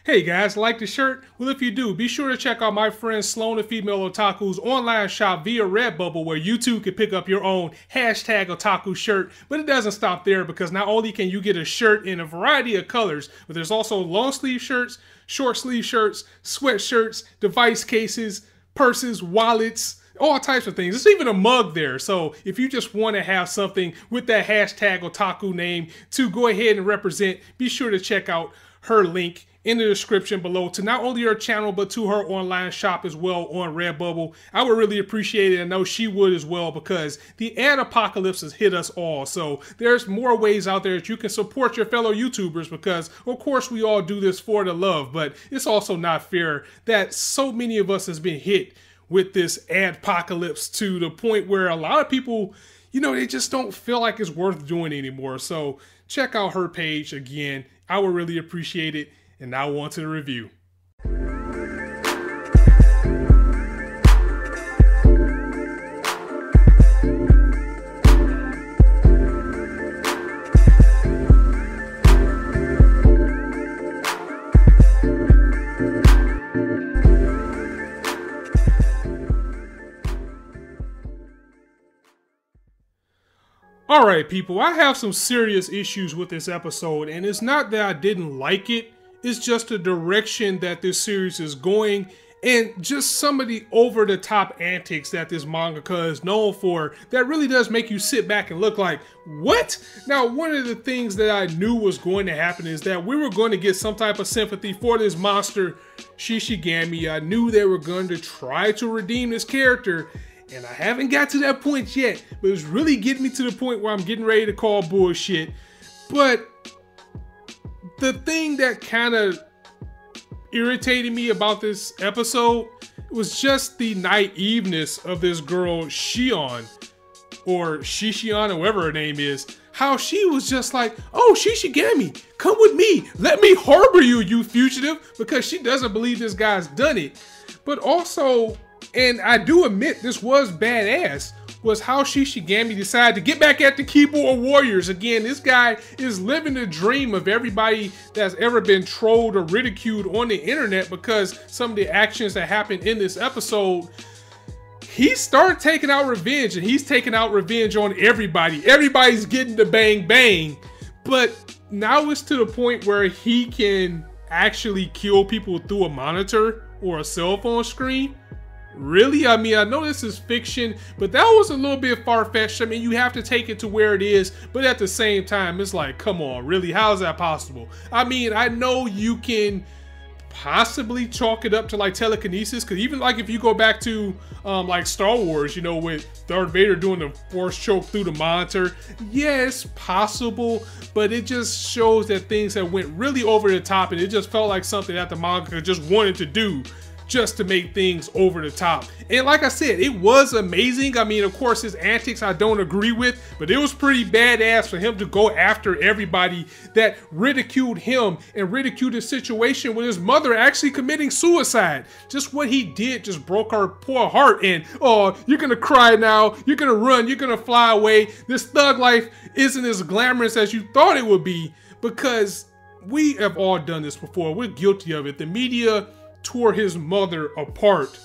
Hey guys, like the shirt? Well, if you do, be sure to check out my friend Sloan the Female Otaku's online shop via Redbubble, where you too can pick up your own hashtag Otaku shirt. But it doesn't stop there, because not only can you get a shirt in a variety of colors, but there's also long sleeve shirts, short sleeve shirts, sweatshirts, device cases, purses, wallets, all types of things. There's even a mug there. So if you just want to have something with that hashtag Otaku name to go ahead and represent, be sure to check out her link in the description below to not only her channel but to her online shop as well on Redbubble. I would really appreciate it. I know she would as well, because the ad apocalypse has hit us all. So there's more ways out there that you can support your fellow YouTubers, because of course we all do this for the love, but it's also not fair that so many of us has been hit with this ad apocalypse to the point where a lot of people, they just don't feel like it's worth doing anymore. So check out her page again. I would really appreciate it. And now on to the review. Alright people, I have some serious issues with this episode, and it's not that I didn't like it. It's just the direction that this series is going, and just some of the over-the-top antics that this mangaka is known for that really does make you sit back and look like, what? Now, one of the things that I knew was going to happen is that we were going to get some type of sympathy for this monster, Shishigami. I knew they were going to try to redeem this character, and I haven't got to that point yet, but it's really getting me to the point where I'm getting ready to call bullshit. But the thing that kind of irritated me about this episode was just the naiveness of this girl, Shion, or Shishion, or whatever her name is. How she was just like, oh, Shishigami, come with me. Let me harbor you, you fugitive, because she doesn't believe this guy's done it. But also, and I do admit this was badass, was how Shishigami decided to get back at the keyboard warriors. Again, this guy is living the dream of everybody that's ever been trolled or ridiculed on the internet because some of the actions that happened in this episode. He started taking out revenge, and he's taking out revenge on everybody. Everybody's getting the bang bang. But now it's to the point where he can actually kill people through a monitor or a cell phone screen. Really? I mean, I know this is fiction, but that was a little bit far-fetched. I mean, you have to take it to where it is, but at the same time, it's like, come on, really? How is that possible? I mean, I know you can possibly chalk it up to like telekinesis, because even like if you go back to like Star Wars, with Darth Vader doing the force choke through the monitor, yeah, it's possible, but it just shows that things have went really over the top, and it just felt like something that the manga just wanted to do, just to make things over the top. And like I said, it was amazing. I mean, of course, his antics I don't agree with, but it was pretty badass for him to go after everybody that ridiculed him and ridiculed his situation with his mother actually committing suicide. Just what he did just broke her poor heart. And, oh, you're gonna cry now, you're gonna run, you're gonna fly away. This thug life isn't as glamorous as you thought it would be, because we have all done this before. We're guilty of it. The media tore his mother apart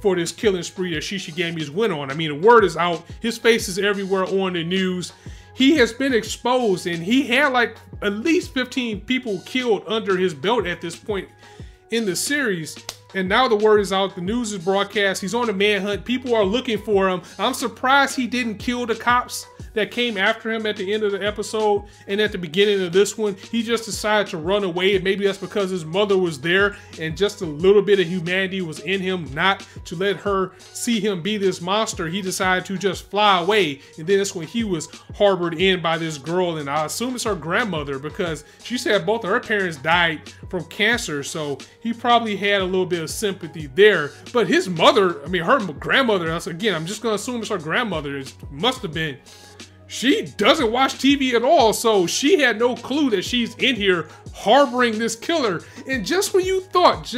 for this killing spree that Shishigami's went on. I mean, the word is out. His face is everywhere on the news. He has been exposed, and he had like at least 15 people killed under his belt at this point in the series. And now the word is out. The news is broadcast. He's on a manhunt. People are looking for him. I'm surprised he didn't kill the cops that came after him at the end of the episode and at the beginning of this one. He just decided to run away, and maybe that's because his mother was there and just a little bit of humanity was in him, not to let her see him be this monster. He decided to just fly away, and then that's when he was harbored in by this girl, and I assume it's her grandmother, because she said both of her parents died from cancer, so he probably had a little bit of sympathy there. But his mother, I mean her grandmother, again, I'm just gonna assume it's her grandmother, it must have been she doesn't watch TV at all, so she had no clue that she's in here harboring this killer. And just when you thought,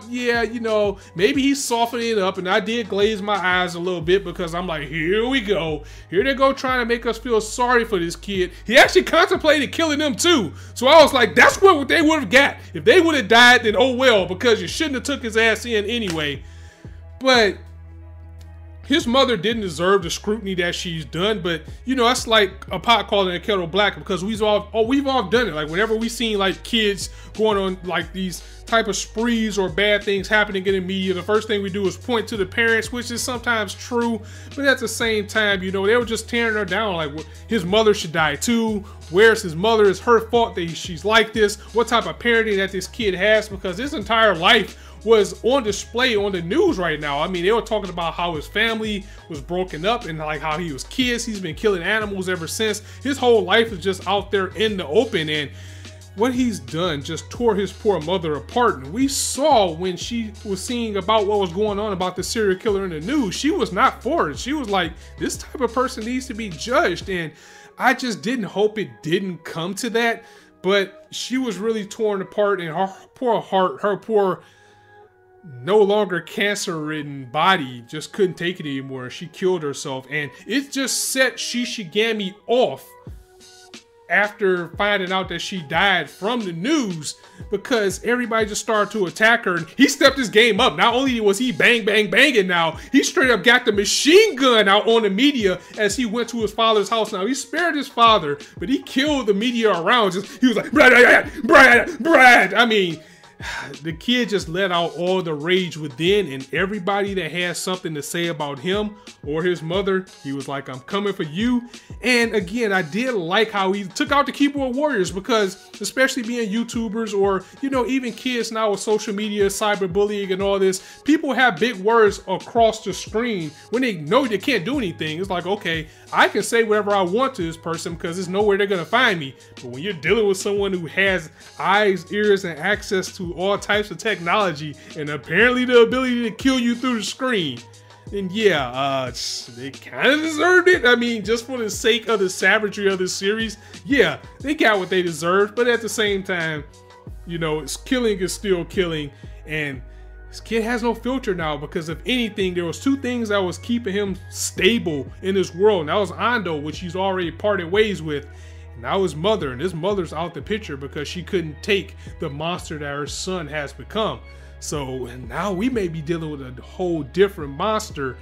yeah, you know, maybe he's softening it up, and I did glaze my eyes a little bit because I'm like, here we go. Here they go trying to make us feel sorry for this kid. He actually contemplated killing them too. So I was like, that's what they would have got. If they would have died, then oh well, because you shouldn't have took his ass in anyway. But his mother didn't deserve the scrutiny that she's done, but you know, that's like a pot calling a kettle black, because we've all done it. Like whenever we seen like kids going on like these type of sprees or bad things happening in the media, the first thing we do is point to the parents, which is sometimes true, but at the same time, you know, they were just tearing her down like his mother should die too. Where's his mother? It's her fault that she's like this. What type of parenting that this kid has, because his entire life was on display on the news right now. I mean, they were talking about how his family was broken up and like how he was kids. He's been killing animals ever since. His whole life is just out there in the open, and what he's done just tore his poor mother apart. And we saw when she was seeing about what was going on about the serial killer in the news, she was not for it. She was like, this type of person needs to be judged. And I just didn't hope it didn't come to that, but she was really torn apart, and her poor heart, her poor no longer cancer-ridden body just couldn't take it anymore. She killed herself, and it just set Shishigami off after finding out that she died from the news, because everybody just started to attack her, and he stepped his game up. Not only was he banging now, he straight up got the machine gun out on the media as he went to his father's house. Now, he spared his father, but he killed the media around. He was like, Brad. I mean, the kid just let out all the rage within, and everybody that has something to say about him or his mother, he was like, I'm coming for you. And again, I did like how he took out the keyboard warriors, because especially being YouTubers, or you know, even kids now with social media, cyberbullying and all this, people have big words across the screen when they know they can't do anything. It's like, okay, I can say whatever I want to this person because there's nowhere they're gonna find me. But when you're dealing with someone who has eyes, ears, and access to all types of technology, and apparently the ability to kill you through the screen, then yeah, they kind of deserved it. I mean, just for the sake of the savagery of this series, yeah, they got what they deserved. But at the same time, you know, killing is still killing, and this kid has no filter now, because if anything, there was two things that was keeping him stable in this world, and that was Ando, which he's already parted ways with. Now his mother, and his mother's out the picture because she couldn't take the monster that her son has become. So now we may be dealing with a whole different monster,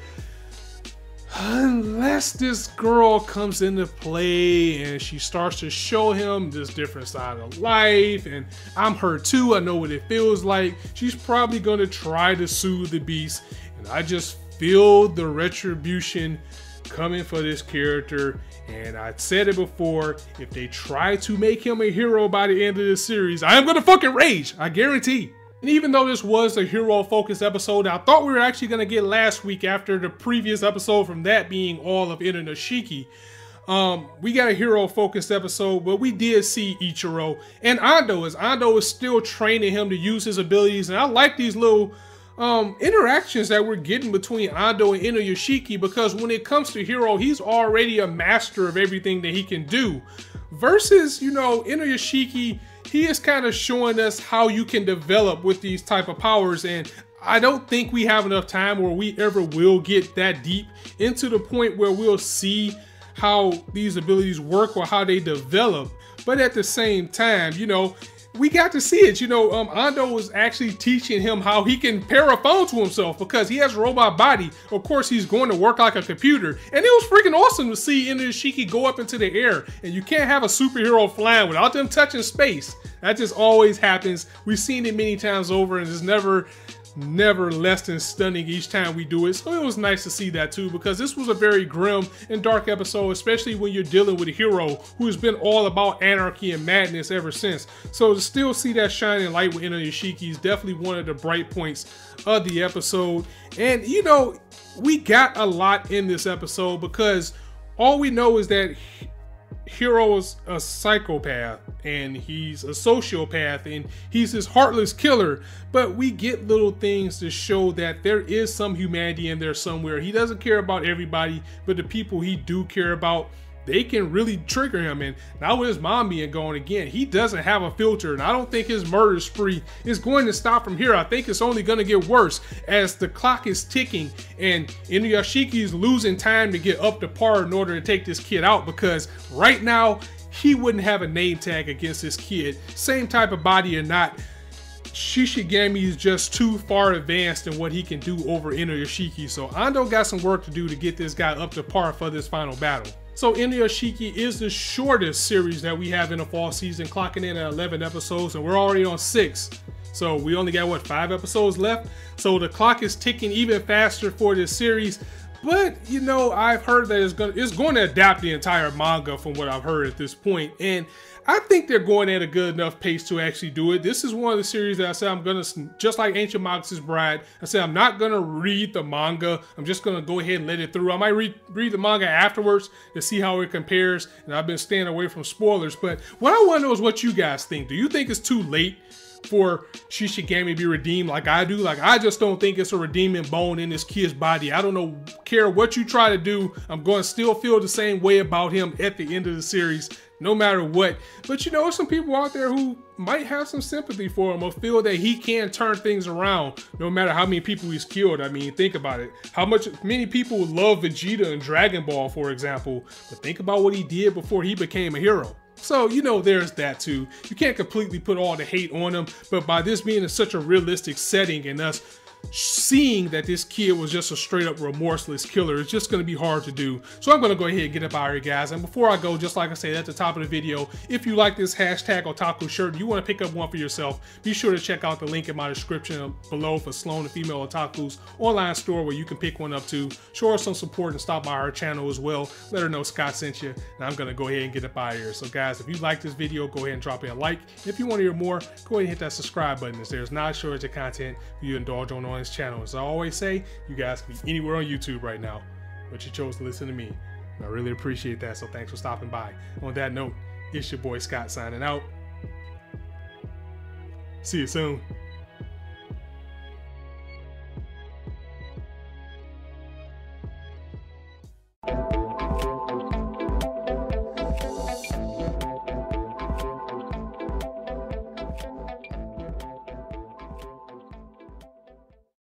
unless this girl comes into play and she starts to show him this different side of life. And I'm her too, I know what it feels like. She's probably gonna try to soothe the beast, and I just feel the retribution coming for this character. And I said it before, if they try to make him a hero by the end of this series, I am gonna fucking rage, I guarantee. And even though this was a hero focused episode, I thought we were actually gonna get last week after the previous episode from that being all of Inuyashiki. We got a hero focused episode, but we did see Ichiro and Ando is still training him to use his abilities. And I like these little interactions that we're getting between Ando and Inuyashiki, because when it comes to Hero, he's already a master of everything that he can do. Versus, you know, Inuyashiki, he is kind of showing us how you can develop with these type of powers, and I don't think we have enough time where we ever will get that deep into the point where we'll see how these abilities work or how they develop. But at the same time, you know, we got to see it. You know, Ando was actually teaching him how he can pair a phone to himself, because he has a robot body. Of course, he's going to work like a computer. And it was freaking awesome to see Inuyashiki go up into the air. And you can't have a superhero flying without them touching space. That just always happens. We've seen it many times over, and it's never less than stunning each time we do it. So it was nice to see that too, because this was a very grim and dark episode, especially when you're dealing with a hero who has been all about anarchy and madness ever since. So to still see that shining light with Inuyashiki is definitely one of the bright points of the episode. And you know, we got a lot in this episode, because all we know is that Hiro is a psychopath and he's a sociopath and he's this heartless killer, but we get little things to show that there is some humanity in there somewhere. He doesn't care about everybody, but the people he do care about, they can really trigger him. And now with his mom being gone again, he doesn't have a filter, and I don't think his murder spree is going to stop from here. I think it's only going to get worse as the clock is ticking and Inuyashiki is losing time to get up to par in order to take this kid out, because right now he wouldn't have a name tag against this kid. Same type of body or not, Shishigami is just too far advanced in what he can do over Inuyashiki. So Ando got some work to do to get this guy up to par for this final battle. So Inuyashiki is the shortest series that we have in the fall season, clocking in at 11 episodes, and we're already on 6. So we only got, what, 5 episodes left? So the clock is ticking even faster for this series. But, you know, I've heard that it's going to adapt the entire manga from what I've heard at this point. And I think they're going at a good enough pace to actually do it. This is one of the series that I said I'm going to, just like Ancient Magus' Bride, I said I'm not going to read the manga. I'm just going to go ahead and let it through. I might read the manga afterwards to see how it compares. And I've been staying away from spoilers. But what I want to know is what you guys think. Do you think it's too late for Shishigami to be redeemed like I do? Like, I just don't think it's a redeeming bone in this kid's body. I don't care what you try to do. I'm going to still feel the same way about him at the end of the series, no matter what. But you know, some people out there who might have some sympathy for him or feel that he can turn things around no matter how many people he's killed. I mean, think about it. Many people love Vegeta and Dragon Ball, for example, but think about what he did before he became a hero. So, you know, there's that too. You can't completely put all the hate on him, but by this being in such a realistic setting and us seeing that this kid was just a straight up remorseless killer, it's just going to be hard to do. So I'm going to go ahead and get up out of here, guys. And before I go, just like I said at the top of the video, if you like this hashtag Otaku shirt, you want to pick up one for yourself, be sure to check out the link in my description below for Sloan the Female Otaku's online store where you can pick one up too. Show her some support and stop by her channel as well. Let her know Scott sent you. And I'm going to go ahead and get up out of here. So guys, if you like this video, go ahead and drop it a like. If you want to hear more, go ahead and hit that subscribe button as there's not shortage of content for you to indulge on this channel. As I always say, you guys can be anywhere on YouTube right now, but you chose to listen to me. And I really appreciate that, so thanks for stopping by. On that note, it's your boy Scott signing out. See you soon.